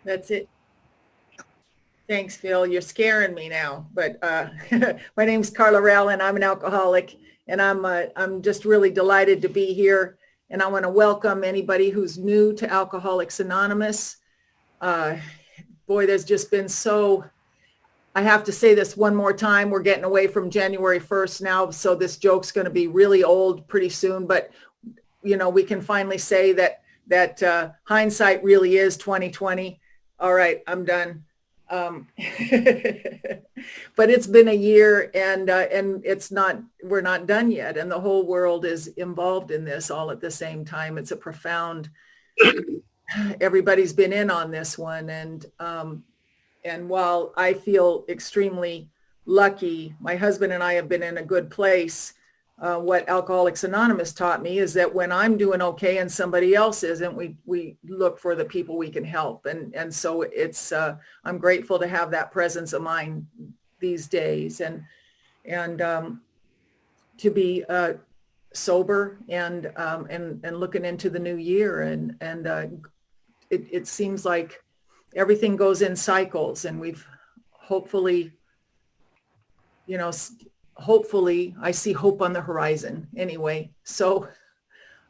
That's it. Thanks, Phil. You're scaring me now. But my name's Carla and I'm an alcoholic, and I'm just really delighted to be here. And I want to welcome anybody who's new to Alcoholics Anonymous. Uh, Boy, there's just been so. I have to say this one more time. We're getting away from January 1st now, so this joke's going to be really old pretty soon. But we can finally say that hindsight really is 2020. All right, I'm done. But it's been a year, and we're not done yet, and the whole world is involved in this all at the same time. It's a profound. Everybody's been in on this one, and while I feel extremely lucky, my husband and I have been in a good place. What Alcoholics Anonymous taught me is that when I'm doing okay and somebody else isn't, we look for the people we can help. And so I'm grateful to have that presence of mind these days, and to be sober and looking into the new year. And it seems like everything goes in cycles, and we've hopefully, I see hope on the horizon anyway. So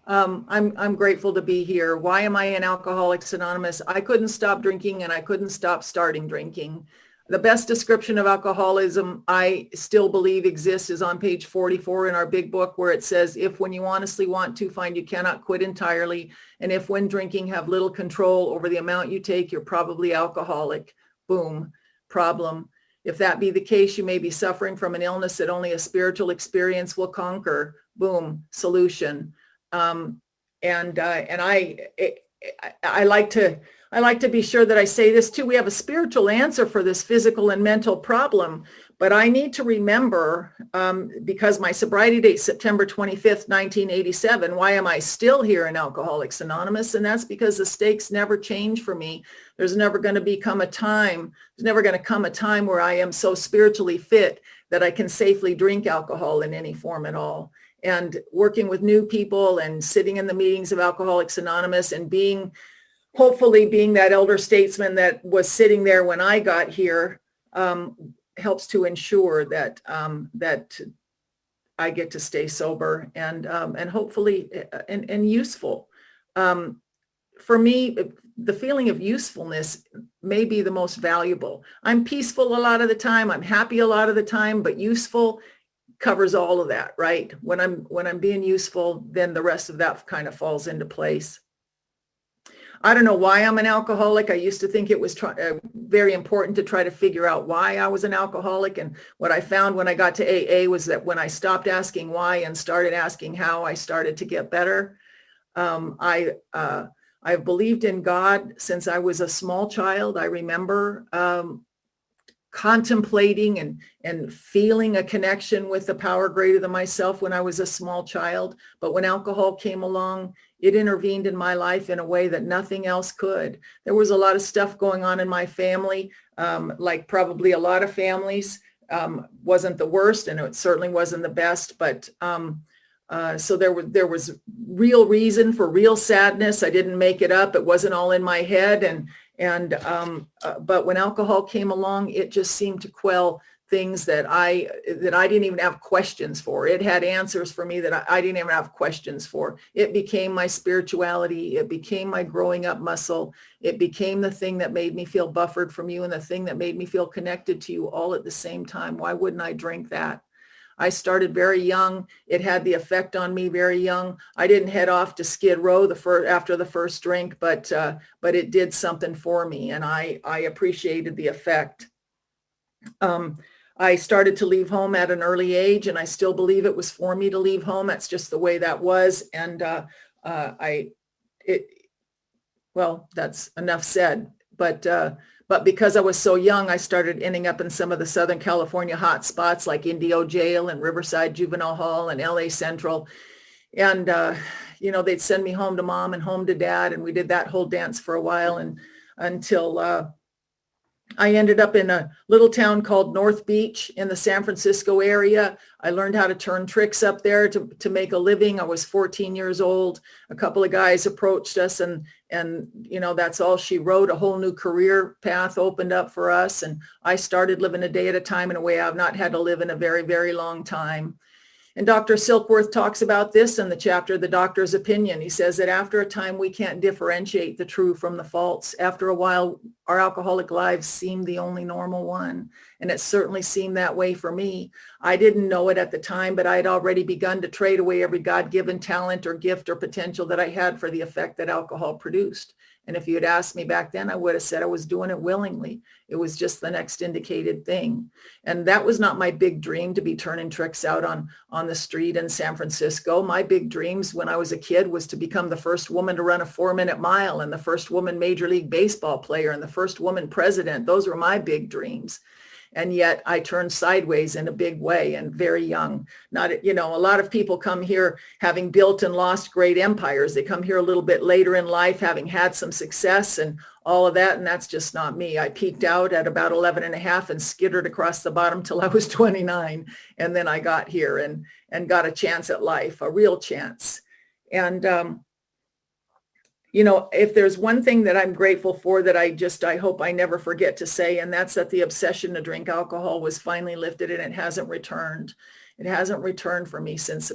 I'm grateful to be here. Why am I in Alcoholics Anonymous? I couldn't stop drinking, and I couldn't stop starting drinking. The best description of alcoholism I still believe exists is on page 44 in our big book, where it says, if when you honestly want to, find you cannot quit entirely, and if when drinking have little control over the amount you take, you're probably alcoholic. Boom. Problem. If that be the case, you may be suffering from an illness that only a spiritual experience will conquer. Boom. Solution. I like to be sure that I say this too. We have a spiritual answer for this physical and mental problem, but I need to remember, because my sobriety date, September 25th, 1987, why am I still here in Alcoholics Anonymous? And that's because the stakes never change for me. There's never going to come a time where I am so spiritually fit that I can safely drink alcohol in any form at all. And working with new people and sitting in the meetings of Alcoholics Anonymous and hopefully being that elder statesman that was sitting there when I got here, helps to ensure that I get to stay sober and hopefully and useful. For me, the feeling of usefulness may be the most valuable. I'm peaceful a lot of the time. I'm happy a lot of the time, but useful covers all of that, right? When I'm being useful, then the rest of that kind of falls into place. I don't know why I'm an alcoholic. I used to think it was very important to try to figure out why I was an alcoholic. And what I found when I got to AA was that when I stopped asking why and started asking how, I started to get better. I've believed in God since I was a small child. I remember contemplating and feeling a connection with the power greater than myself when I was a small child. But when alcohol came along, it intervened in my life in a way that nothing else could. There was a lot of stuff going on in my family, like probably a lot of families. Wasn't the worst, and it certainly wasn't the best, but so there was real reason for real sadness. I didn't make it up. It wasn't all in my head, but when alcohol came along, it just seemed to quell things that I didn't even have questions for. It had answers for me that I didn't even have questions for. It became my spirituality. It became my growing up muscle. It became the thing that made me feel buffered from you and the thing that made me feel connected to you all at the same time. Why wouldn't I drink that? I started very young. It had the effect on me very young. I didn't head off to Skid Row after the first drink, but it did something for me, and I appreciated the effect. I started to leave home at an early age, and I still believe it was for me to leave home. That's just the way that was. And that's enough said. But because I was so young, I started ending up in some of the Southern California hot spots like Indio Jail and Riverside Juvenile Hall and LA Central. And, they'd send me home to mom and home to dad. And we did that whole dance for a while, and until I ended up in a little town called North Beach in the San Francisco area. I learned how to turn tricks up there to make a living. I was 14 years old. A couple of guys approached us, and that's all she wrote. A whole new career path opened up for us. And I started living a day at a time in a way I've not had to live in a very, very long time. And Dr. Silkworth talks about this in the chapter, The Doctor's Opinion. He says that after a time, we can't differentiate the true from the false. After a while, our alcoholic lives seem the only normal one. And it certainly seemed that way for me. I didn't know it at the time, but I had already begun to trade away every God-given talent or gift or potential that I had for the effect that alcohol produced. And if you had asked me back then, I would have said I was doing it willingly. It was just the next indicated thing. And that was not my big dream, to be turning tricks out on the street in San Francisco. My big dreams when I was a kid was to become the first woman to run a 4-minute mile and the first woman Major League Baseball player and the first woman president. Those were my big dreams. And yet I turned sideways in a big way and very young. A lot of people come here having built and lost great empires. They come here a little bit later in life, having had some success and all of that. And that's just not me. I peaked out at about 11 and a half and skittered across the bottom till I was 29. And then I got here and got a chance at life, a real chance. And, if there's one thing that I'm grateful for that I hope I never forget to say, and that's that the obsession to drink alcohol was finally lifted and it hasn't returned. It hasn't returned for me since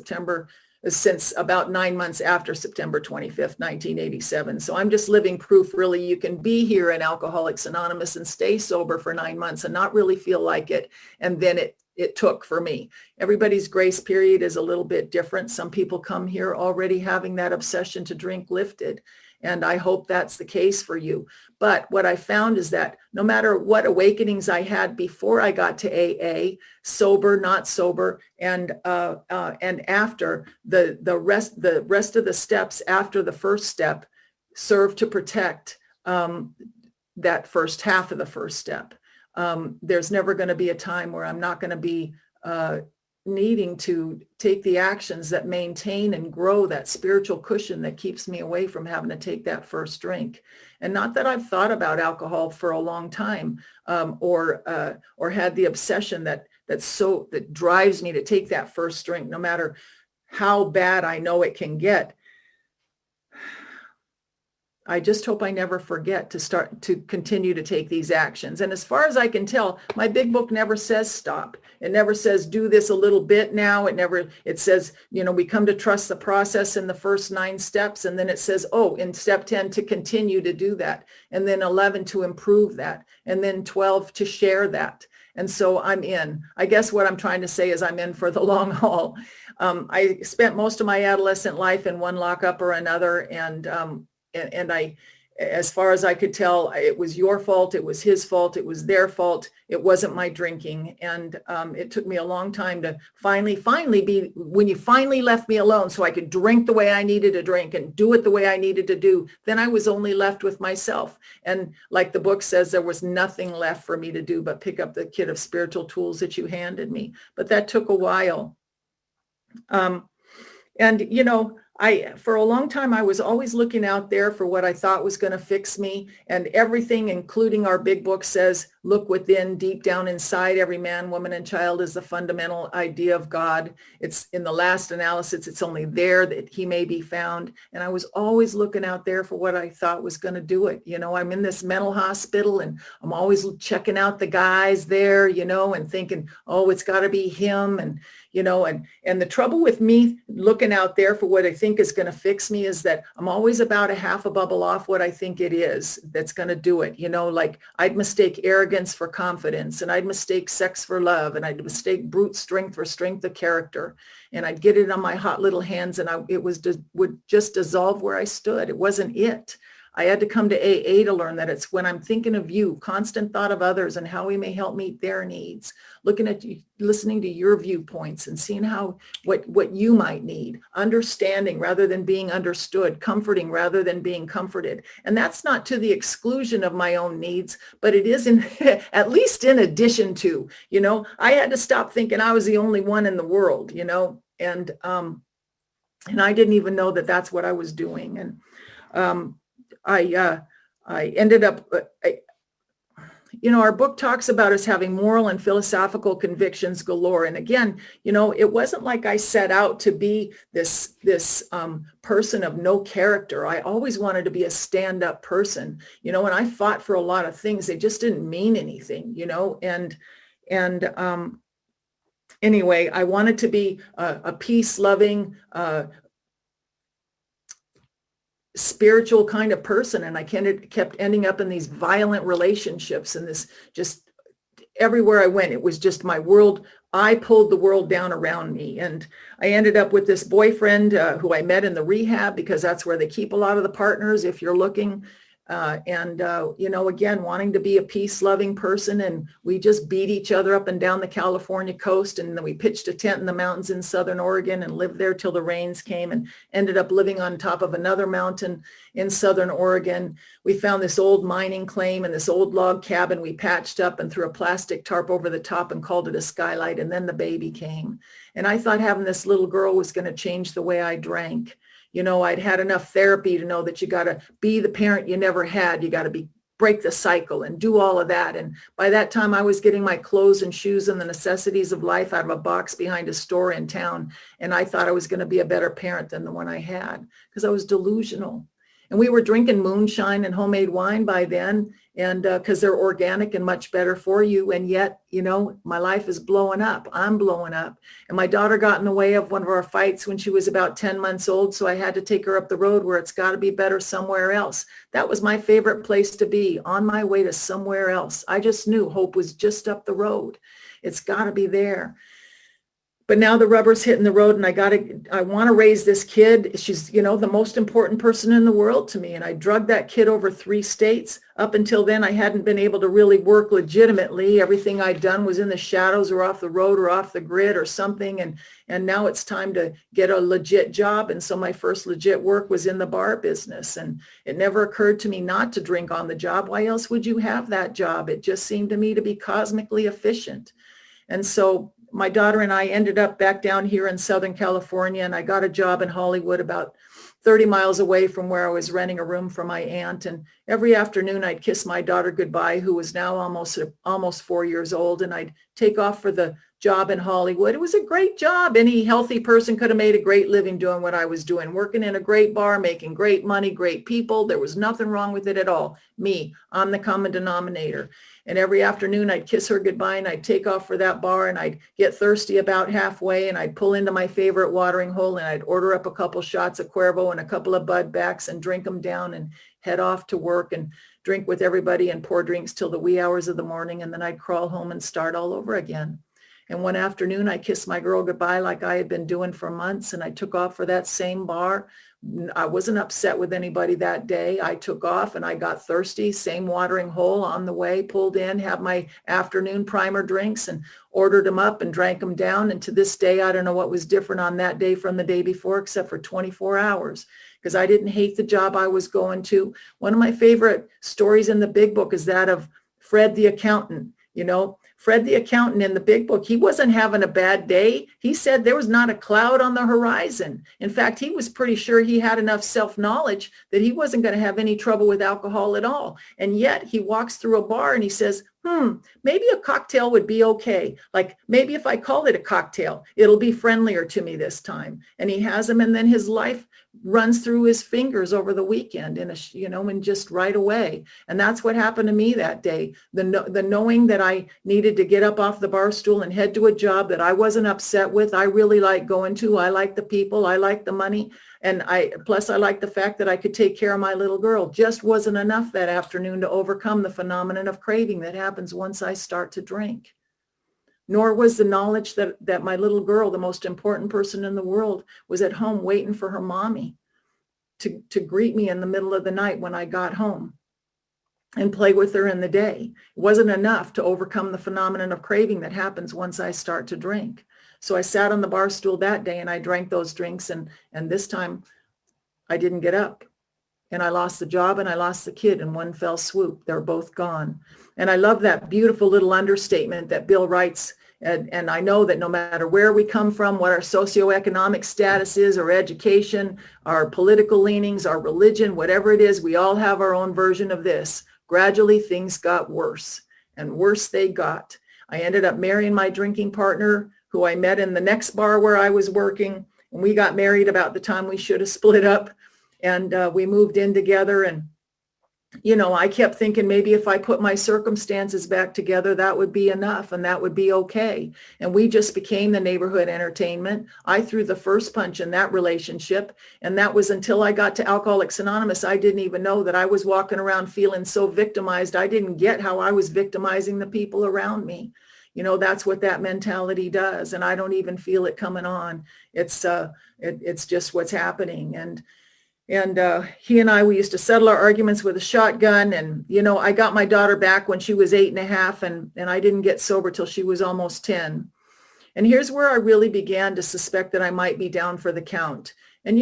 about 9 months after September 25th, 1987. So I'm just living proof, really. You can be here in Alcoholics Anonymous and stay sober for 9 months and not really feel like it. And then it took for me. Everybody's grace period is a little bit different. Some people come here already having that obsession to drink lifted. And I hope that's the case for you. But what I found is that no matter what awakenings I had before I got to AA, sober, not sober, and after, the rest of the steps after the first step serve to protect that first half of the first step. There's never going to be a time where I'm not going to be needing to take the actions that maintain and grow that spiritual cushion that keeps me away from having to take that first drink. And not that I've thought about alcohol for a long time, or had the obsession that drives me to take that first drink, no matter how bad I know it can get. I just hope I never forget to continue to take these actions. And as far as I can tell, my big book never says stop. It never says do this a little bit now. It says, we come to trust the process in the first 9 steps. And then it says, in step 10 to continue to do that. And then 11 to improve that. And then 12 to share that. And so I'm in. I guess what I'm trying to say is I'm in for the long haul. I spent most of my adolescent life in one lockup or another. And I, as far as I could tell, it was your fault. It was his fault. It was their fault. It wasn't my drinking. And it took me a long time to finally be, when you finally left me alone so I could drink the way I needed to drink and do it the way I needed to do, then I was only left with myself. And like the book says, there was nothing left for me to do but pick up the kit of spiritual tools that you handed me. But that took a while. For a long time, I was always looking out there for what I thought was going to fix me. And everything, including our big book, says, look within, deep down inside every man, woman, and child is the fundamental idea of God. It's in the last analysis, it's only there that he may be found. And I was always looking out there for what I thought was going to do it. I'm in this mental hospital and I'm always checking out the guys there, and thinking, it's got to be him. And the trouble with me looking out there for what I think is going to fix me is that I'm always about a half a bubble off what I think it is that's going to do it. Like I'd mistake arrogance for confidence, and I'd mistake sex for love, and I'd mistake brute strength for strength of character. And I'd get it on my hot little hands, and it would just dissolve where I stood. It wasn't it. I had to come to AA to learn that it's when I'm thinking of you, constant thought of others and how we may help meet their needs, looking at you, listening to your viewpoints and seeing what you might need, understanding rather than being understood, comforting rather than being comforted. And that's not to the exclusion of my own needs, but it is at least in addition to, I had to stop thinking I was the only one in the world, and I didn't even know that that's what I was doing. And I ended up, our book talks about us having moral and philosophical convictions galore. And again, it wasn't like I set out to be this person of no character. I always wanted to be a stand-up person, and I fought for a lot of things. They just didn't mean anything, and anyway, I wanted to be a peace-loving, spiritual kind of person, and I kept ending up in these violent relationships, and this just everywhere I went, it was just my world. I pulled the world down around me, and I ended up with this boyfriend who I met in the rehab, because that's where they keep a lot of the partners if you're looking. Again, wanting to be a peace-loving person, and we just beat each other up and down the California coast, and then we pitched a tent in the mountains in Southern Oregon and lived there till the rains came, and ended up living on top of another mountain in Southern Oregon. We found this old mining claim and this old log cabin we patched up and threw a plastic tarp over the top and called it a skylight, and then the baby came. And I thought having this little girl was going to change the way I drank. I'd had enough therapy to know that you got to be the parent you never had. You got to break the cycle and do all of that. And by that time, I was getting my clothes and shoes and the necessities of life out of a box behind a store in town. And I thought I was going to be a better parent than the one I had, because I was delusional. And we were drinking moonshine and homemade wine by then, and because they're organic and much better for you. And yet, my life is blowing up. I'm blowing up. And my daughter got in the way of one of our fights when she was about 10 months old. So I had to take her up the road where it's got to be better somewhere else. That was my favorite place to be, on my way to somewhere else. I just knew hope was just up the road. It's got to be there. But now the rubber's hitting the road, and I want to raise this kid. She's, the most important person in the world to me. And I drugged that kid over 3 states. Up until then, I hadn't been able to really work legitimately. Everything I'd done was in the shadows or off the road or off the grid or something. And now it's time to get a legit job. And so my first legit work was in the bar business. And it never occurred to me not to drink on the job. Why else would you have that job? It just seemed to me to be cosmically efficient. And so my daughter and I ended up back down here in Southern California, and I got a job in Hollywood about 30 miles away from where I was renting a room for my aunt. And every afternoon I'd kiss my daughter goodbye, who was now almost 4 years old, and I'd take off for the job in Hollywood. It was a great job. Any healthy person could have made a great living doing what I was doing, working in a great bar, making great money, great people. There was nothing wrong with it at all. I'm the common denominator. And every afternoon I'd kiss her goodbye, and I'd take off for that bar, and I'd get thirsty about halfway, and I'd pull into my favorite watering hole, and I'd order up a couple shots of Cuervo and a couple of Bud Backs and drink them down and head off to work and drink with everybody and pour drinks till the wee hours of the morning. And then I'd crawl home and start all over again. And one afternoon I kissed my girl goodbye like I had been doing for months, and I took off for that same bar. I wasn't upset with anybody that day. I took off and I got thirsty, same watering hole on the way, pulled in, had my afternoon primer drinks and ordered them up and drank them down. And to this day, I don't know what was different on that day from the day before, except for 24 hours, because I didn't hate the job I was going to. One of my favorite stories in the big book is that of Fred the accountant. Fred the accountant in the big book, he wasn't having a bad day. He said there was not a cloud on the horizon. In fact, he was pretty sure he had enough self-knowledge that he wasn't going to have any trouble with alcohol at all. And yet he walks through a bar and he says, maybe a cocktail would be okay. Like maybe if I call it a cocktail, it'll be friendlier to me this time. And he has them, and then his life runs through his fingers over the weekend and just right away. And that's what happened to me that day. The knowing that I needed to get up off the bar stool and head to a job that I wasn't upset with. I really like going to. I like the people. I like the money. And I like the fact that I could take care of my little girl. Just wasn't enough that afternoon to overcome the phenomenon of craving that happens once I start to drink. Nor was the knowledge that my little girl, the most important person in the world, was at home waiting for her mommy to greet me in the middle of the night when I got home and play with her in the day. It wasn't enough to overcome the phenomenon of craving that happens once I start to drink. So I sat on the bar stool that day and I drank those drinks, and this time I didn't get up. And I lost the job and I lost the kid in one fell swoop. They're both gone. And I love that beautiful little understatement that Bill writes. And I know that no matter where we come from, what our socioeconomic status is, our education, our political leanings, our religion, whatever it is, we all have our own version of this. Gradually, things got worse. and worse they got. I ended up marrying my drinking partner, who I met in the next bar where I was working. And we got married about the time we should have split up. And we moved in together. And, I kept thinking maybe if I put my circumstances back together, that would be enough and that would be okay. And we just became the neighborhood entertainment. I threw the first punch in that relationship. And that was until I got to Alcoholics Anonymous. I didn't even know that I was walking around feeling so victimized. I didn't get how I was victimizing the people around me. That's what that mentality does. And I don't even feel it coming on. It's just what's happening. And he and we used to settle our arguments with a shotgun. And, I got my daughter back when she was 8.5, and I didn't get sober till she was almost 10. And here's where I really began to suspect that I might be down for the count. And,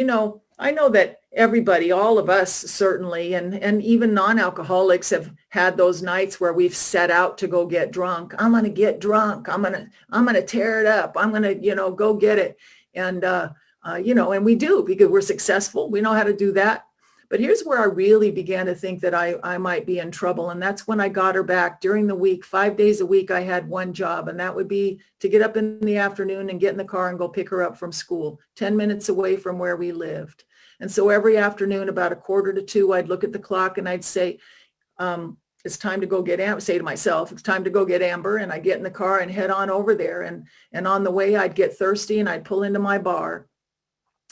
I know that everybody, all of us certainly, and even non-alcoholics have had those nights where we've set out to go get drunk. I'm going to get drunk. I'm going to tear it up. I'm going to, go get it. And, and we do, because we're successful. We know how to do that. But here's where I really began to think that I might be in trouble. And that's when I got her back during the week. 5 days a week, I had one job, and that would be to get up in the afternoon and get in the car and go pick her up from school, 10 minutes away from where we lived. And so every afternoon, about 1:45, I'd look at the clock and I'd say, it's time to go get Amber. Say to myself, it's time to go get Amber. And I'd get in the car and head on over there. And on the way, I'd get thirsty and I'd pull into my bar.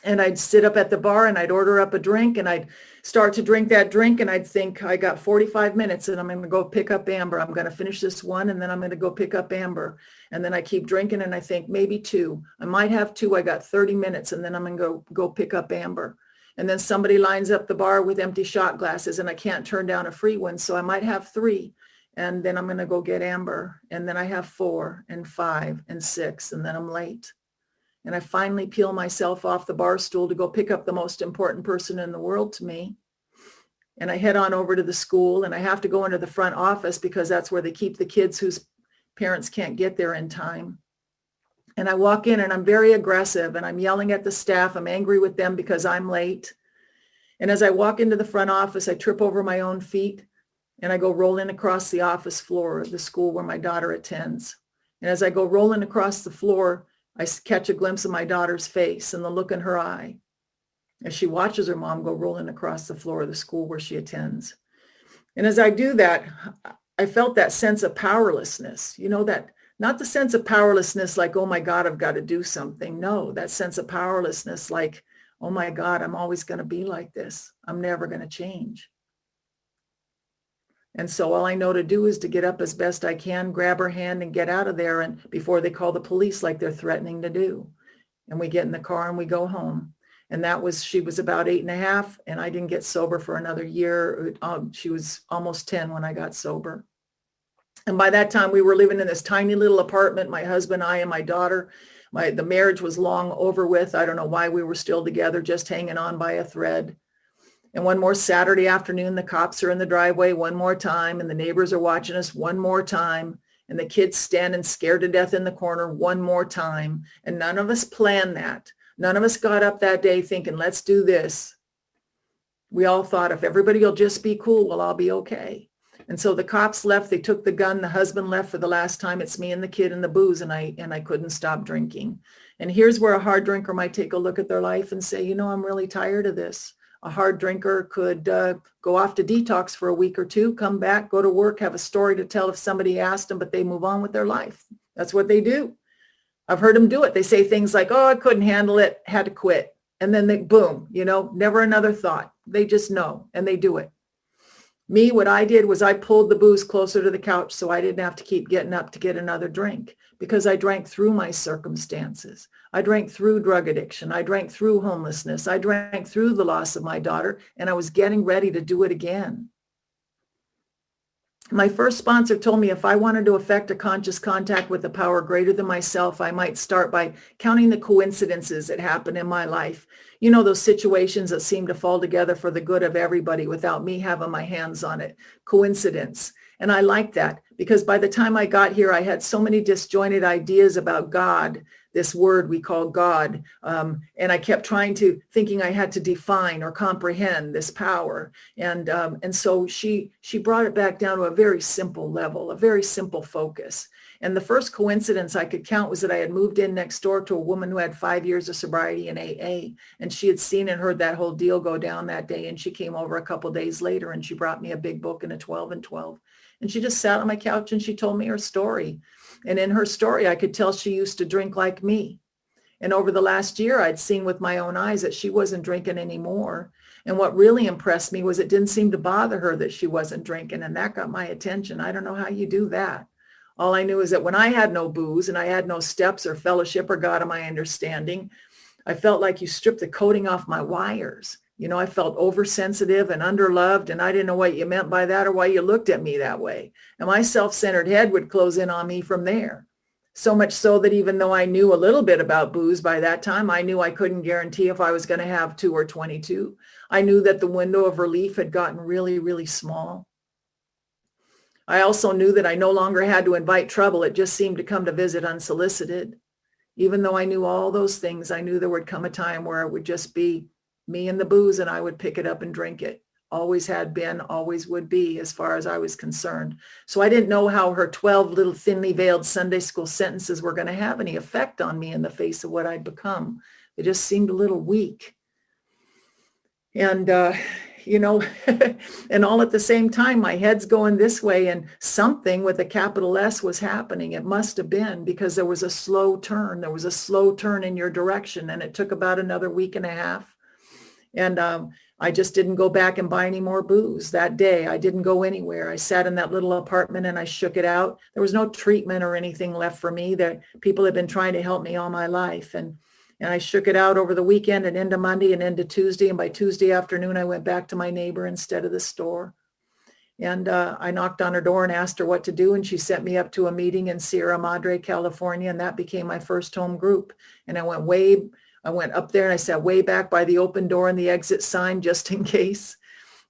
And I'd sit up at the bar and I'd order up a drink, and I'd start to drink that drink, and I'd think, I got 45 minutes and I'm going to go pick up Amber. I'm going to finish this one, and then I'm going to go pick up Amber. And then I keep drinking and I think maybe 2. I might have 2. I got 30 minutes, and then I'm going to go pick up Amber. And then somebody lines up the bar with empty shot glasses, and I can't turn down a free one. So I might have 3, and then I'm going to go get Amber. And then I have 4 and 5 and 6, and then I'm late. And I finally peel myself off the bar stool to go pick up the most important person in the world to me. And I head on over to the school, and I have to go into the front office because that's where they keep the kids whose parents can't get there in time. And I walk in and I'm very aggressive, and I'm yelling at the staff. I'm angry with them because I'm late. And as I walk into the front office, I trip over my own feet, and I go rolling across the office floor of the school where my daughter attends. And as I go rolling across the floor, I catch a glimpse of my daughter's face and the look in her eye as she watches her mom go rolling across the floor of the school where she attends. And as I do that, I felt that sense of powerlessness, that not the sense of powerlessness like, oh my God, I've got to do something. No, that sense of powerlessness like, oh my God, I'm always going to be like this. I'm never going to change. And so all I know to do is to get up as best I can, grab her hand and get out of there, and before they call the police like they're threatening to do. And we get in the car and we go home. And she was about 8.5, and I didn't get sober for another year. She was almost 10 when I got sober. And by that time we were living in this tiny little apartment, my husband, I, and my daughter. The marriage was long over with. I don't know why we were still together, just hanging on by a thread. And one more Saturday afternoon, the cops are in the driveway one more time, and the neighbors are watching us one more time, and the kids standing scared to death in the corner one more time. And none of us planned that. None of us got up that day thinking, let's do this. We all thought, if everybody will just be cool, well, I'll be okay. And so the cops left. They took the gun. The husband left for the last time. It's me and the kid and the booze, and I couldn't stop drinking. And here's where a hard drinker might take a look at their life and say, I'm really tired of this. A hard drinker could go off to detox for a week or 2, come back, go to work, have a story to tell if somebody asked them, but they move on with their life. That's what they do. I've heard them do it. They say things like, oh, I couldn't handle it, had to quit. And then they, boom, never another thought. They just know, and they do it. Me, what I did was I pulled the booze closer to the couch so I didn't have to keep getting up to get another drink, because I drank through my circumstances. I drank through drug addiction. I drank through homelessness. I drank through the loss of my daughter, and I was getting ready to do it again. My first sponsor told me if I wanted to affect a conscious contact with a power greater than myself, I might start by counting the coincidences that happened in my life. Those situations that seem to fall together for the good of everybody without me having my hands on it. Coincidence. And I like that, because by the time I got here, I had so many disjointed ideas about God this word we call God. And I kept thinking I had to define or comprehend this power. And so she brought it back down to a very simple level, a very simple focus. And the first coincidence I could count was that I had moved in next door to a woman who had 5 years of sobriety in AA. And she had seen and heard that whole deal go down that day. And she came over a couple of days later and she brought me a big book and a 12 and 12. And she just sat on my couch and she told me her story. And in her story, I could tell she used to drink like me. And over the last year, I'd seen with my own eyes that she wasn't drinking anymore. And what really impressed me was it didn't seem to bother her that she wasn't drinking. And that got my attention. I don't know how you do that. All I knew is that when I had no booze and I had no steps or fellowship or God of my understanding, I felt like you stripped the coating off my wires. You know, I felt oversensitive and underloved, and I didn't know what you meant by that or why you looked at me that way. And my self-centered head would close in on me from there. So much so that even though I knew a little bit about booze by that time, I knew I couldn't guarantee if I was going to have 2 or 22. I knew that the window of relief had gotten really, really small. I also knew that I no longer had to invite trouble. It just seemed to come to visit unsolicited. Even though I knew all those things, I knew there would come a time where it would just be me and the booze and I would pick it up and drink it. Always had been, always would be, as far as I was concerned. So I didn't know how her 12 little thinly veiled Sunday school sentences were going to have any effect on me in the face of what I'd become. It just seemed a little weak. And, you know, and all at the same time, my head's going this way and something with a capital S was happening. It must have been because there was a slow turn. There was a slow turn in your direction. And it took about another week and a half. And I just didn't go back and buy any more booze that day. I didn't go anywhere. I sat in that little apartment and I shook it out. There was no treatment or anything left for me. That people had been trying to help me all my life. And I shook it out over the weekend and into Monday and into Tuesday. And by Tuesday afternoon, I went back to my neighbor instead of the store. And I knocked on her door and asked her what to do. And she sent me up to a meeting in Sierra Madre, California. And that became my first home group. And I went up there and I sat way back by the open door and the exit sign just in case.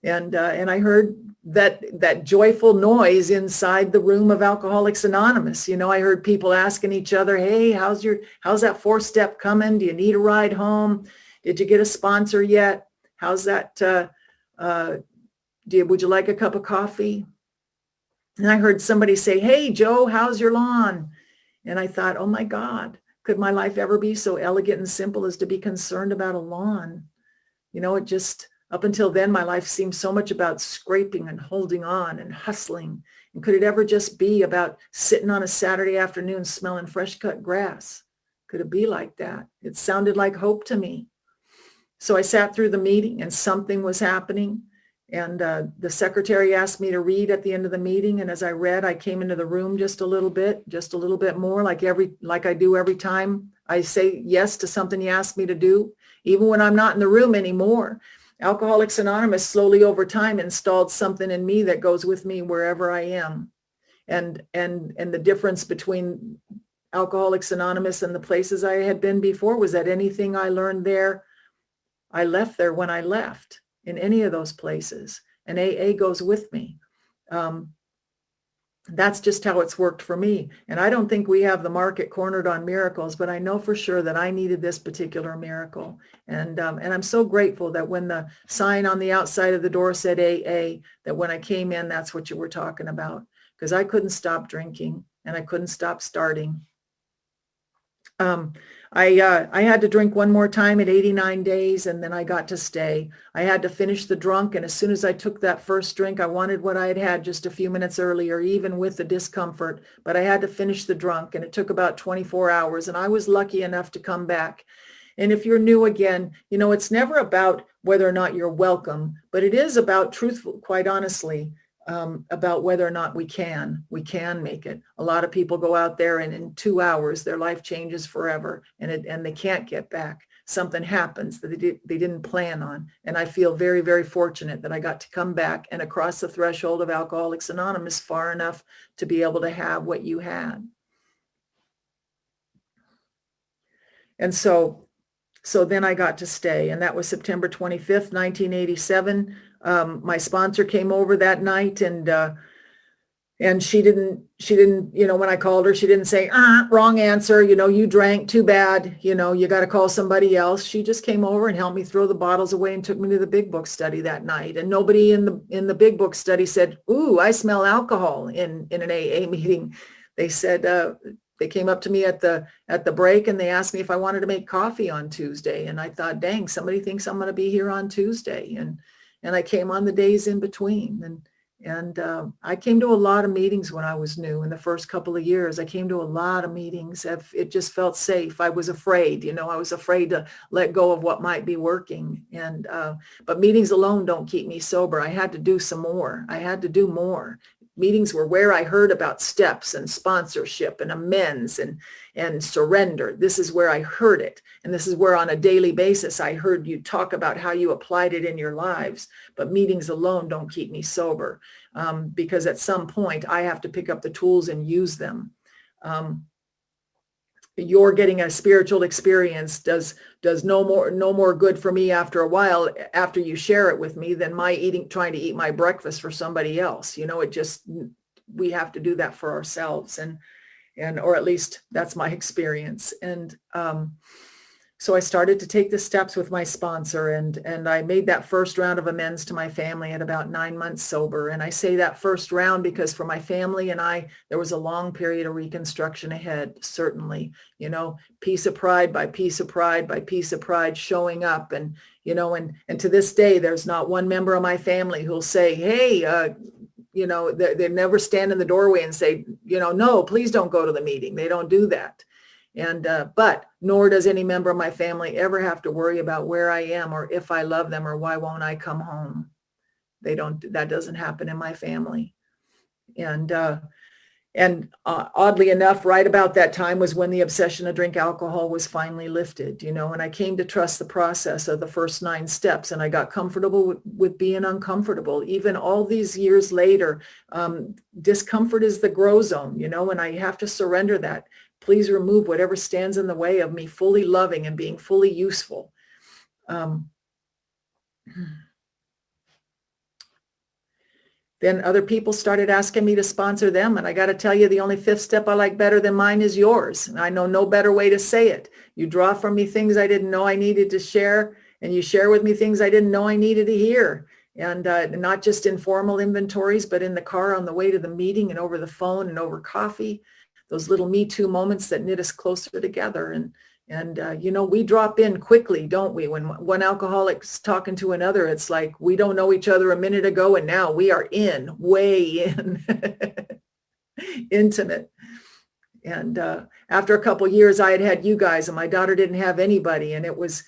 And I heard that joyful noise inside the room of Alcoholics Anonymous. You know, I heard people asking each other, hey, how's that 4-step coming? Do you need a ride home? Did you get a sponsor yet? How's that? Would you like a cup of coffee? And I heard somebody say, hey, Joe, how's your lawn? And I thought, oh my God, could my life ever be so elegant and simple as to be concerned about a lawn? You know, it just, up until then, my life seemed so much about scraping and holding on and hustling. And could it ever just be about sitting on a Saturday afternoon smelling fresh cut grass? Could it be like that? It sounded like hope to me. So I sat through the meeting and something was happening. And the secretary asked me to read at the end of the meeting. And as I read, I came into the room just a little bit more, like I do every time I say yes to something you ask me to do, even when I'm not in the room anymore. Alcoholics Anonymous slowly over time installed something in me that goes with me wherever I am. And the difference between Alcoholics Anonymous and the places I had been before was that anything I learned there, I left there when I left. In any of those places, and AA goes with me. That's just how it's worked for me. And I don't think we have the market cornered on miracles, but I know for sure that I needed this particular miracle. And I'm so grateful that when the sign on the outside of the door said AA, that when I came in, that's what you were talking about, because I couldn't stop drinking and I couldn't stop starting. I had to drink one more time at 89 days and then I got to stay. I had to finish the drunk, and as soon as I took that first drink, I wanted what I had had just a few minutes earlier, even with the discomfort, but I had to finish the drunk, and it took about 24 hours, and I was lucky enough to come back. And if you're new again, you know, it's never about whether or not you're welcome, but it is about truthful, quite honestly, about whether or not we can make it. A lot of people go out there and in 2 hours, their life changes forever, and they can't get back. Something happens that they didn't plan on. And I feel very, very fortunate that I got to come back and across the threshold of Alcoholics Anonymous far enough to be able to have what you had. And so then I got to stay, and that was September 25th, 1987. My sponsor came over that night, and And she didn't, when I called her, she didn't say, wrong answer. You drank, too bad. You got to call somebody else. She just came over and helped me throw the bottles away and took me to the big book study that night. And nobody in the big book study said, ooh, I smell alcohol in an AA meeting. They said, they came up to me at the break and they asked me if I wanted to make coffee on Tuesday. And I thought, dang, somebody thinks I'm going to be here on Tuesday. And I came on the days in between. And I came to a lot of meetings when I was new. In the first couple of years, I came to a lot of meetings. It just felt safe. I was afraid, I was afraid to let go of what might be working. And but meetings alone don't keep me sober. I had to do some more. I had to do more. Meetings were where I heard about steps and sponsorship and amends and surrender. This is where I heard it. And this is where on a daily basis, I heard you talk about how you applied it in your lives. But meetings alone don't keep me sober, because at some point I have to pick up the tools and use them. You're getting a spiritual experience does no more good for me after a while, after you share it with me, than my trying to eat my breakfast for somebody else. We have to do that for ourselves, and or at least that's my experience. And so I started to take the steps with my sponsor, and I made that first round of amends to my family at about 9 months sober. And I say that first round because for my family and I, there was a long period of reconstruction ahead, certainly, piece of pride by piece of pride by piece of pride showing up. And, and to this day, there's not one member of my family who'll say, hey, they never stand in the doorway and say, no, please don't go to the meeting. They don't do that. And, but nor does any member of my family ever have to worry about where I am or if I love them or why won't I come home. That doesn't happen in my family. And oddly enough, right about that time was when the obsession to drink alcohol was finally lifted, and I came to trust the process of the first 9 steps, and I got comfortable with being uncomfortable. Even all these years later, discomfort is the grow zone, and I have to surrender that. Please remove whatever stands in the way of me fully loving and being fully useful. Then other people started asking me to sponsor them. And I got to tell you, the only 5th step I like better than mine is yours. And I know no better way to say it. You draw from me things I didn't know I needed to share, and you share with me things I didn't know I needed to hear. And not just in formal inventories, but in the car on the way to the meeting and over the phone and over coffee. Those little Me Too moments that knit us closer together. And we drop in quickly, don't we? When one alcoholic's talking to another, it's like we don't know each other a minute ago, and now we are way in, intimate. And after a couple of years, I had you guys, and my daughter didn't have anybody, and it was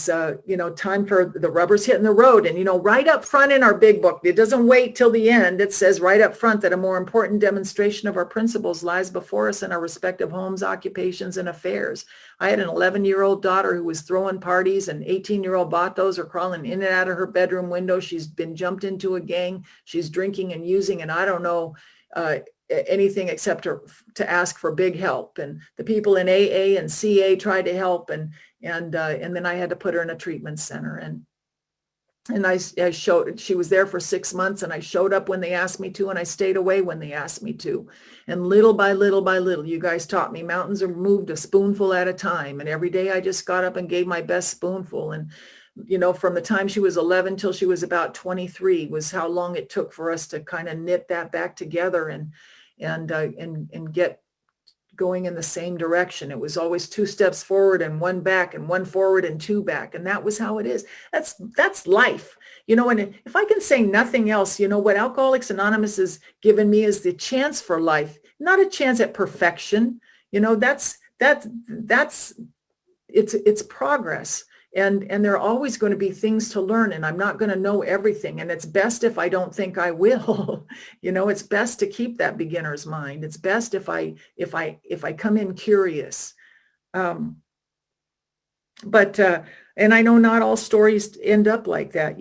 time for the rubber's hitting the road. And, right up front in our big book, it doesn't wait till the end. It says right up front that a more important demonstration of our principles lies before us in our respective homes, occupations, and affairs. I had an 11-year-old daughter who was throwing parties, and 18-year-old Batos are crawling in and out of her bedroom window. She's been jumped into a gang. She's drinking and using, and I don't know anything except to ask for big help. And the people in AA and CA tried to help, and then I had to put her in a treatment center. And I showed, she was there for 6 months, and I showed up when they asked me to, and I stayed away when they asked me to. And little by little by little, you guys taught me mountains are moved a spoonful at a time. And every day I just got up and gave my best spoonful. And, from the time she was 11 till she was about 23 was how long it took for us to kind of knit that back together and get going in the same direction. It was always 2 steps forward and 1 back, and 1 forward and 2 back. And that was how it is. That's life. And if I can say nothing else, what Alcoholics Anonymous has given me is the chance for life, not a chance at perfection. It's progress. And there are always going to be things to learn, and I'm not going to know everything. And it's best if I don't think I will. It's best to keep that beginner's mind. It's best if I come in curious. And I know not all stories end up like that.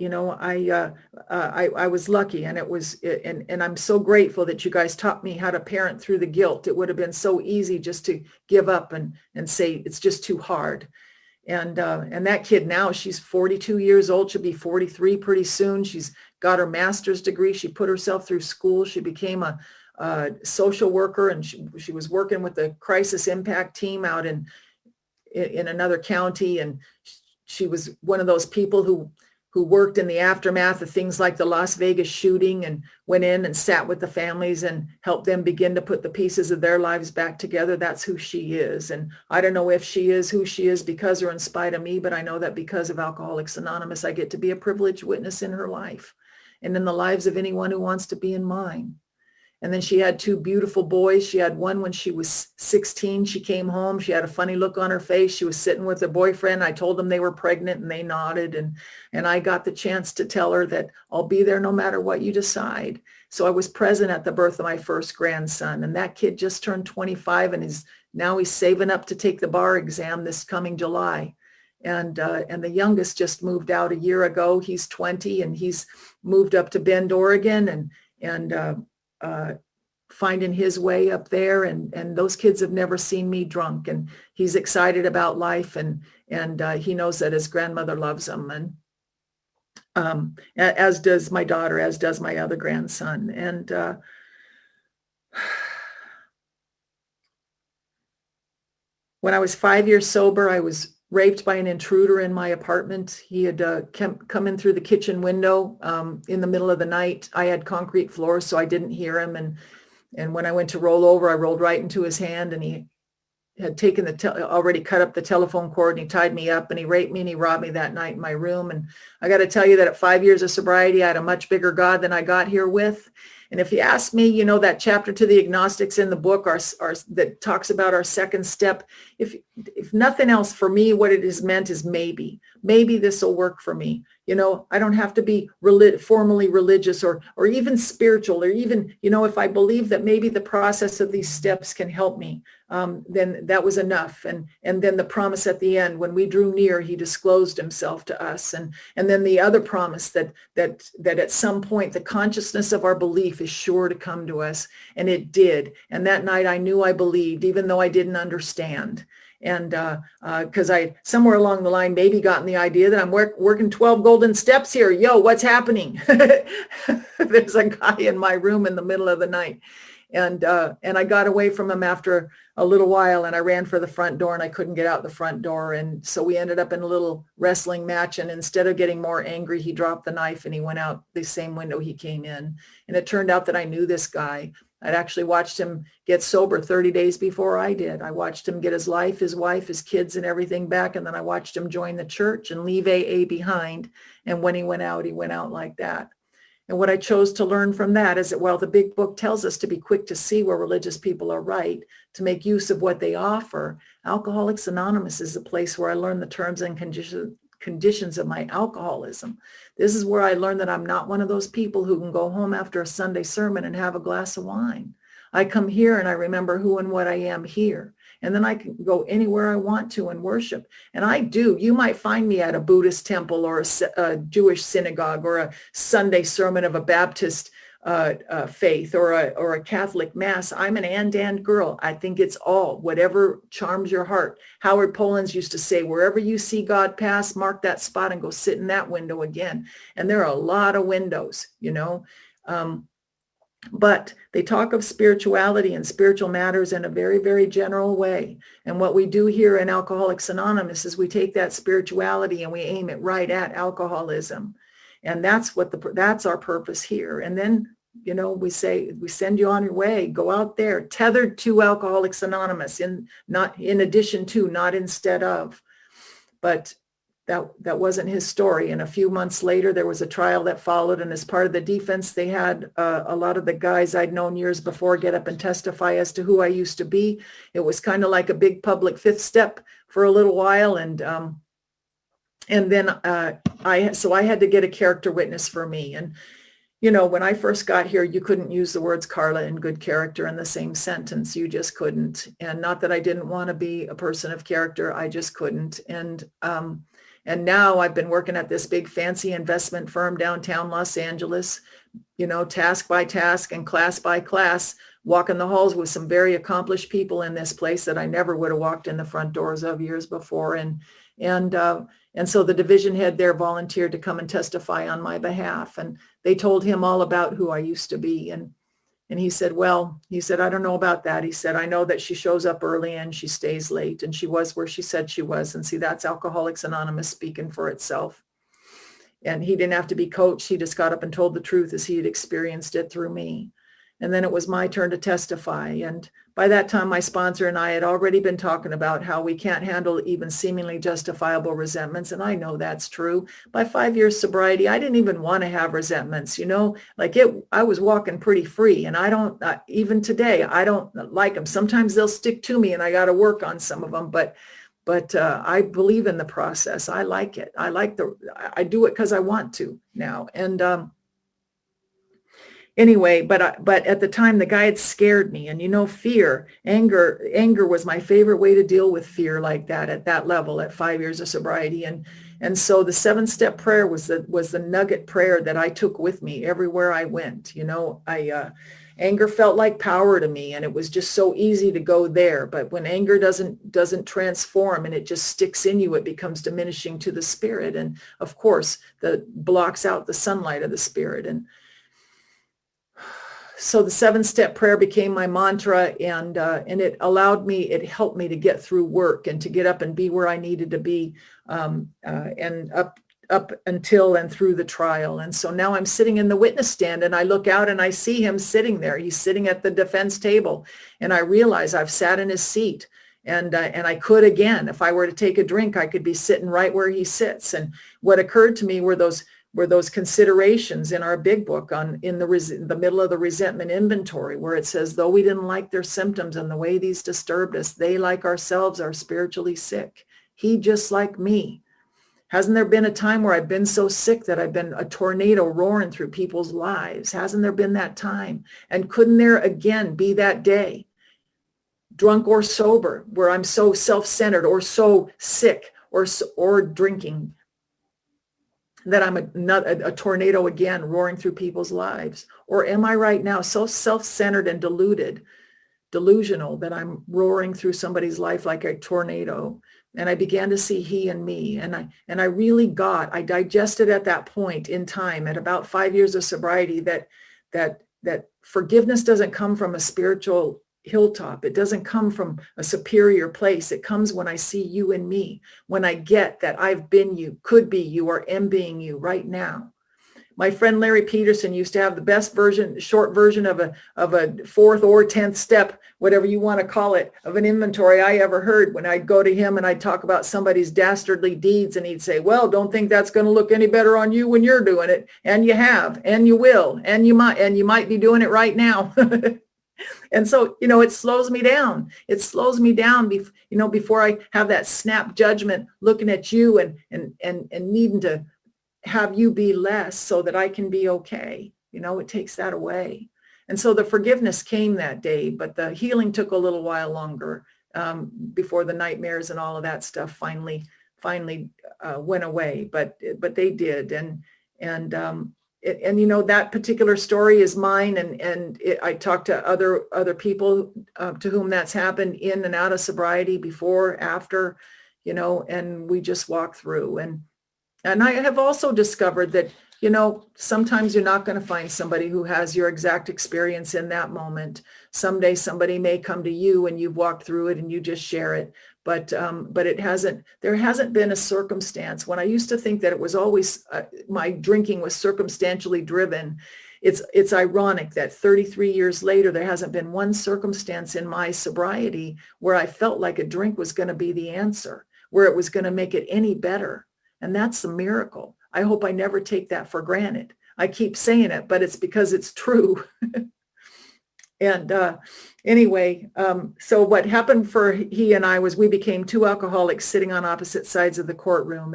I was lucky, and and I'm so grateful that you guys taught me how to parent through the guilt. It would have been so easy just to give up and say it's just too hard. And that kid now, she's 42 years old. She'll be 43 pretty soon. She's got her master's degree. She put herself through school. She became a social worker, and she was working with the crisis impact team out in another county. And she was one of those people who worked in the aftermath of things like the Las Vegas shooting, and went in and sat with the families and helped them begin to put the pieces of their lives back together. That's who she is. And I don't know if she is who she is because or in spite of me, but I know that because of Alcoholics Anonymous, I get to be a privileged witness in her life and in the lives of anyone who wants to be in mine. And then she had 2 beautiful boys. She had one when she was 16. She came home. She had a funny look on her face. She was sitting with her boyfriend. I told them they were pregnant, and they nodded. And I got the chance to tell her that I'll be there no matter what you decide. So I was present at the birth of my first grandson. And that kid just turned 25, and now he's saving up to take the bar exam this coming July. And the youngest just moved out a year ago. He's 20, and he's moved up to Bend, Oregon, and finding his way up there. And those kids have never seen me drunk, and he's excited about life, and he knows that his grandmother loves him, and as does my daughter, as does my other grandson. And when I was 5 years sober, I was raped by an intruder in my apartment. He had come in through the kitchen window in the middle of the night. I had concrete floors, so I didn't hear him. And when I went to roll over, I rolled right into his hand, and he had taken already cut up the telephone cord, and he tied me up, and he raped me, and he robbed me that night in my room. And I got to tell you that at 5 years of sobriety, I had a much bigger God than I got here with. And if you ask me, that chapter to the agnostics in the book that talks about our second step, if nothing else, for me, what it has meant is maybe this will work for me. I don't have to be formally religious or even spiritual, or even, if I believe that maybe the process of these steps can help me, then that was enough. And then the promise at the end, when we drew near, he disclosed himself to us. And then the other promise that at some point, the consciousness of our belief is sure to come to us. And it did. And that night I knew I believed, even though I didn't understand. And because I somewhere along the line maybe gotten the idea that I'm working 12 golden steps here. Yo, what's happening? There's a guy in my room in the middle of the night. And I got away from him after a little while, and I ran for the front door, and I couldn't get out the front door. And so we ended up in a little wrestling match. And instead of getting more angry, he dropped the knife and he went out the same window he came in. And it turned out that I knew this guy. I'd actually watched him get sober 30 days before I did. I watched him get his life, his wife, his kids, and everything back. And then I watched him join the church and leave AA behind. And when he went out like that. And what I chose to learn from that is that while the big book tells us to be quick to see where religious people are right, to make use of what they offer, Alcoholics Anonymous is a place where I learned the terms and conditions of my alcoholism. This is where I learned that I'm not one of those people who can go home after a Sunday sermon and have a glass of wine. I come here and I remember who and what I am here. And then I can go anywhere I want to and worship. And I do. You might find me at a Buddhist temple or a Jewish synagogue or a Sunday sermon of a Baptist faith or a Catholic mass. I'm an and girl. I think it's all, whatever charms your heart. Howard Polins used to say, wherever you see God pass, mark that spot and go sit in that window again. And there are a lot of windows, but they talk of spirituality and spiritual matters in a very, very general way. And what we do here in Alcoholics Anonymous is we take that spirituality and we aim it right at alcoholism. And that's our purpose here. And then, we say, we send you on your way, go out there, tethered to Alcoholics Anonymous, not in addition to, not instead of. But that wasn't his story. And a few months later, there was a trial that followed. And as part of the defense, they had a lot of the guys I'd known years before get up and testify as to who I used to be. It was kind of like a big public fifth step for a little while. And then I had to get a character witness for me. And, when I first got here, you couldn't use the words Carla and good character in the same sentence. You just couldn't. And not that I didn't want to be a person of character. I just couldn't. And now I've been working at this big fancy investment firm downtown Los Angeles, task by task and class by class, walking the halls with some very accomplished people in this place that I never would have walked in the front doors of years before. And so the division head there volunteered to come and testify on my behalf. And they told him all about who I used to be. And And he said, well, he said, I don't know about that. He said, I know that she shows up early and she stays late, and she was where she said she was. And see, that's Alcoholics Anonymous speaking for itself. And he didn't have to be coached. He just got up and told the truth as he had experienced it through me. And then it was my turn to testify. And by that time, my sponsor and I had already been talking about how we can't handle even seemingly justifiable resentments. And I know that's true. By 5 years sobriety, I didn't even want to have resentments, I was walking pretty free. And I don't, even today, I don't like them. Sometimes they'll stick to me and I got to work on some of them. But I believe in the process. I like it. I do it because I want to now. And anyway, but at the time, the guy had scared me. And fear, anger was my favorite way to deal with fear like that at that level at 5 years of sobriety. And so the 7-step prayer was the nugget prayer that I took with me everywhere I went. Anger felt like power to me, and it was just so easy to go there. But when anger doesn't transform and it just sticks in you, it becomes diminishing to the spirit. And of course, that blocks out the sunlight of the spirit. And so the 7-step prayer became my mantra, and it helped me to get through work and to get up and be where I needed to be, and up until and through the trial. And so now I'm sitting in the witness stand, and I look out and I see him sitting there. He's sitting at the defense table, and I realize I've sat in his seat. And I could, again, if I were to take a drink, I could be sitting right where he sits. And what occurred to me were those considerations in our big book in the middle of the resentment inventory, where it says, though we didn't like their symptoms and the way these disturbed us, they, like ourselves, are spiritually sick. He, just like me. Hasn't there been a time where I've been so sick that I've been a tornado roaring through people's lives? Hasn't there been that time? And couldn't there again be that day, drunk or sober, where I'm so self-centered or so sick or drinking, that I'm a tornado again roaring through people's lives? Or am I right now so self-centered and delusional that I'm roaring through somebody's life like a tornado? And I began to see he and me. And I digested at that point in time, at about 5 years of sobriety, that forgiveness doesn't come from a spiritual hilltop. It doesn't come from a superior place. It comes when I see you and me, when I get that I've been you, could be you, or am being you right now. My friend Larry Peterson used to have the best short version of a 4th or 10th step, whatever you want to call it, of an inventory I ever heard. When I'd go to him and I'd talk about somebody's dastardly deeds, and he'd say, well, don't think that's going to look any better on you when you're doing it. And you have, and you will, and you might be doing it right now. And so, it slows me down. It slows me down, before I have that snap judgment looking at you and needing to have you be less so that I can be okay. It takes that away. And so the forgiveness came that day, but the healing took a little while longer, before the nightmares and all of that stuff finally went away. But they did. And that particular story is mine. And I talked to other people to whom that's happened in and out of sobriety, before, after, and we just walk through. And I have also discovered that, sometimes you're not going to find somebody who has your exact experience in that moment. Someday somebody may come to you and you've walked through it and you just share it. But there hasn't been a circumstance. When I used to think that it was always, my drinking was circumstantially driven, it's ironic that 33 years later, there hasn't been one circumstance in my sobriety where I felt like a drink was going to be the answer, where it was going to make it any better. And that's the miracle. I hope I never take that for granted. I keep saying it, but it's because it's true. And anyway, so what happened for he and I was we became two alcoholics sitting on opposite sides of the courtroom.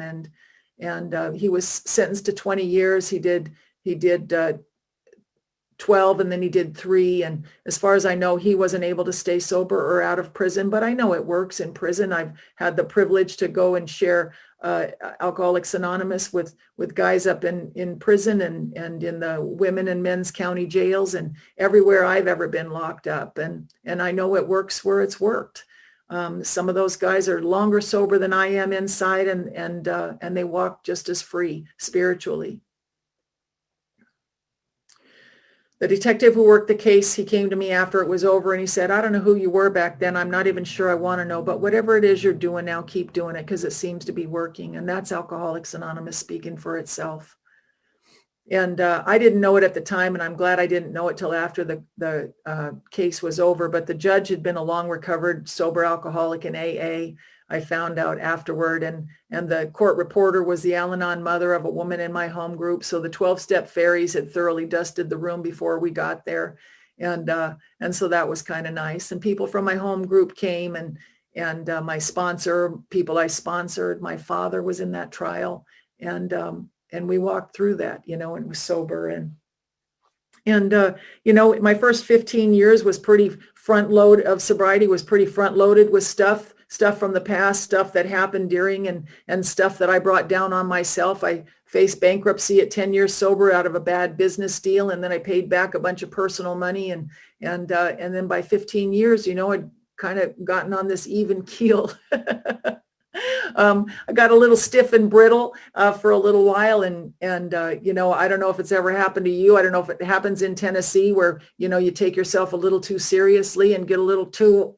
And he was sentenced to 20 years. He did 12, and then he did 3. And as far as I know, he wasn't able to stay sober or out of prison, but I know it works in prison. I've had the privilege to go and share Alcoholics Anonymous with guys up in prison and in the women and men's county jails and everywhere I've ever been locked up. And I know it works where it's worked. Some of those guys are longer sober than I am inside, and they walk just as free spiritually. The detective who worked the case, he came to me after it was over and he said, I don't know who you were back then. I'm not even sure I want to know, but whatever it is you're doing now, keep doing it because it seems to be working. And that's Alcoholics Anonymous speaking for itself. And I didn't know it at the time, and I'm glad I didn't know it till after the case was over. But the judge had been a long recovered sober alcoholic in AA. I found out afterward, and the court reporter was the Al-Anon mother of a woman in my home group. So the 12-step fairies had thoroughly dusted the room before we got there, and so that was kind of nice. And people from my home group came, and my sponsor, people I sponsored, my father was in that trial, and we walked through that, and was sober. And my first 15 years was pretty front load of sobriety, was pretty front loaded with stuff from the past, stuff that happened during, and stuff that I brought down on myself. I faced bankruptcy at 10 years sober out of a bad business deal. And then I paid back a bunch of personal money. And then by 15 years, I'd kind of gotten on this even keel. I got a little stiff and brittle for a little while, and I don't know if it's ever happened to you. I don't know if it happens in Tennessee where you take yourself a little too seriously and get a little too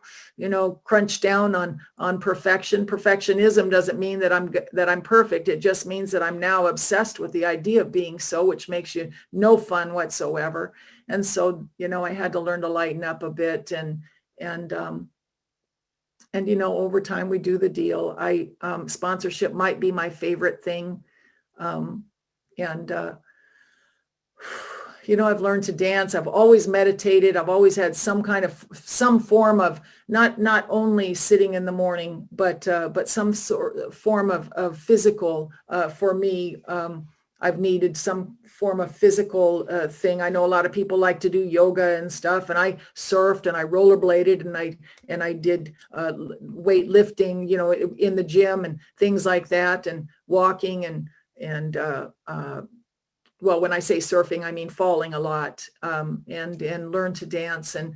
crunched down on perfection. Perfectionism doesn't mean that I'm perfect. It just means that I'm now obsessed with the idea of being so, which makes you no fun whatsoever. And so I had to learn to lighten up a bit, and over time we do the deal. Sponsorship might be my favorite thing. I've learned to dance. I've always meditated. I've always had some form of not only sitting in the morning, but some form of physical, for me. I've needed some form of physical thing. I know a lot of people like to do yoga and stuff, and I surfed and I rollerbladed and I did weightlifting, in the gym and things like that, and walking and well, when I say surfing, I mean falling a lot, and learn to dance, and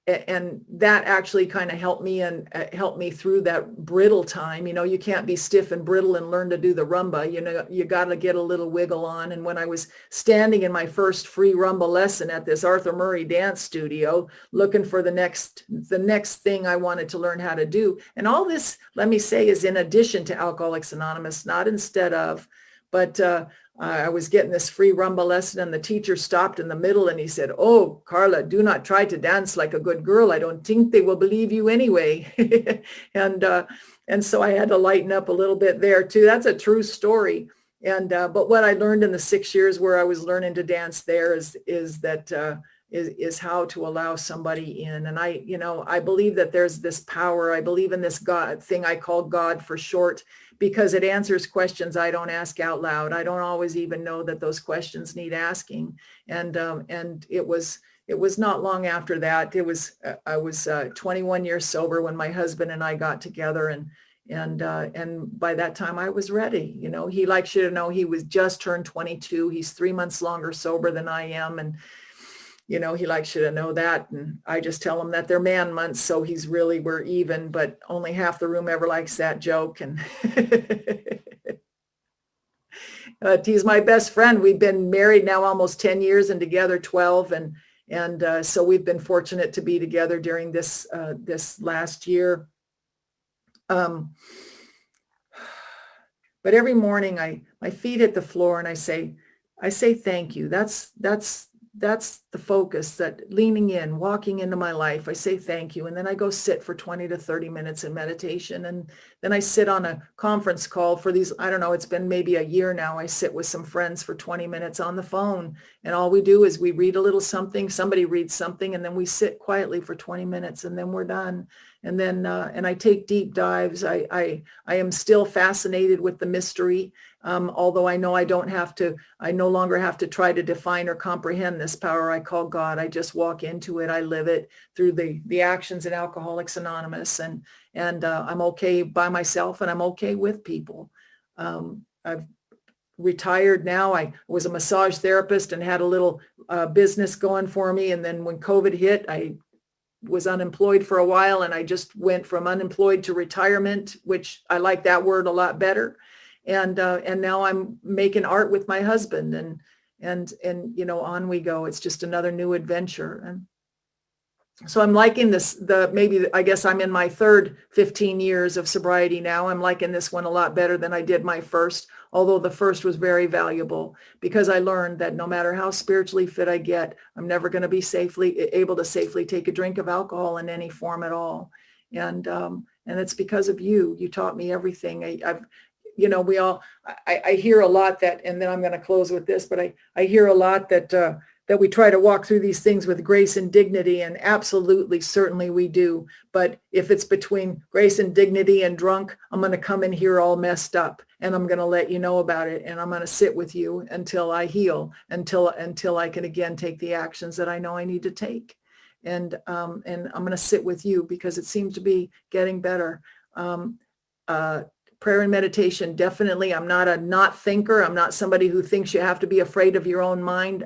that actually kind of helped me through that brittle time. You can't be stiff and brittle and learn to do the rumba. You got to get a little wiggle on. And when I was standing in my first free rumba lesson at this Arthur Murray dance studio, looking for the next thing I wanted to learn how to do, and all this, let me say, is in addition to Alcoholics Anonymous, not instead of, but I was getting this free rumba lesson, and the teacher stopped in the middle and he said, "Oh, Carla, do not try to dance like a good girl. I don't think they will believe you anyway." And so I had to lighten up a little bit there too. That's a true story. But what I learned in the 6 years where I was learning to dance there is how to allow somebody in. And I believe that there's this power. I believe in this God thing I call God for short, because it answers questions I don't ask out loud. I don't always even know that those questions need asking. And it was not long after that. I was 21 years sober when my husband and I got together, and by that time I was ready. He likes you to know he was just turned 22. He's 3 months longer sober than I am, and he likes you to know that. And I just tell him that they're man months, so we're even, but only half the room ever likes that joke. And he's my best friend. We've been married now almost 10 years and together 12. And so we've been fortunate to be together during this last year. But every morning my feet hit the floor and I say thank you. That's the focus, that leaning in, walking into my life. I say thank you. And then I go sit for 20 to 30 minutes in meditation. And then I sit on a conference call for these, I don't know, it's been maybe a year now. I sit with some friends for 20 minutes on the phone. And all we do is we read a little something, somebody reads something, and then we sit quietly for 20 minutes and then we're done. And then, and I take deep dives. I am still fascinated with the mystery. Although I know I no longer have to try to define or comprehend this power I call God. I just walk into it. I live it through the actions in Alcoholics Anonymous. And I'm okay by myself, and I'm okay with people. I've retired now. I was a massage therapist and had a little business going for me. And then when COVID hit, I was unemployed for a while, and I just went from unemployed to retirement, which I like that word a lot better. And now I'm making art with my husband, and on we go. It's just another new adventure. And so I'm liking this, I guess I'm in my third 15 years of sobriety now. I'm liking this one a lot better than I did my first, although the first was very valuable, because I learned that no matter how spiritually fit I get, I'm never going to be able to safely take a drink of alcohol in any form at all. And it's because of you. You taught me everything. I hear a lot that, and then I'm going to close with this, but I hear a lot that we try to walk through these things with grace and dignity, and absolutely, certainly we do. But if it's between grace and dignity and drunk, I'm going to come in here all messed up, and I'm going to let you know about it, and I'm going to sit with you until I heal, until I can again take the actions that I know I need to take. And I'm going to sit with you because it seems to be getting better. Prayer and meditation, definitely. I'm not a not thinker. I'm not somebody who thinks you have to be afraid of your own mind.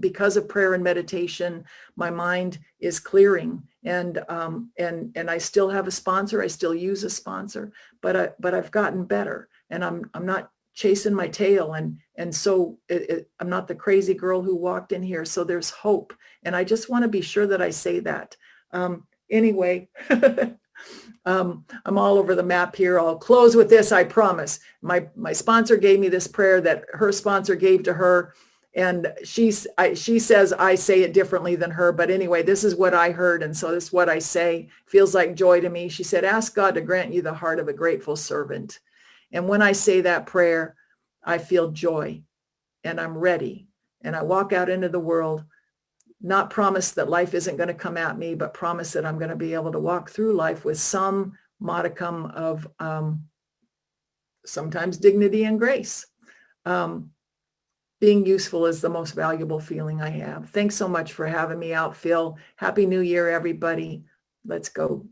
Because of prayer and meditation, my mind is clearing, and I still have a sponsor. I still use a sponsor, but I've gotten better, and I'm not chasing my tail, and so I'm not the crazy girl who walked in here. So there's hope, and I just want to be sure that I say that. Anyway. I'm all over the map here. I'll close with this, I promise. My sponsor gave me this prayer that her sponsor gave to her, and she says I say it differently than her, but anyway, this is what I heard, and so this is what I say. Feels like joy to me. She said, ask God to grant you the heart of a grateful servant. And when I say that prayer, I feel joy, and I'm ready, and I walk out into the world, not promise that life isn't going to come at me, but promise that I'm going to be able to walk through life with some modicum of sometimes dignity and grace. Being useful is the most valuable feeling I have. Thanks so much for having me out, Phil. Happy New Year, everybody. Let's go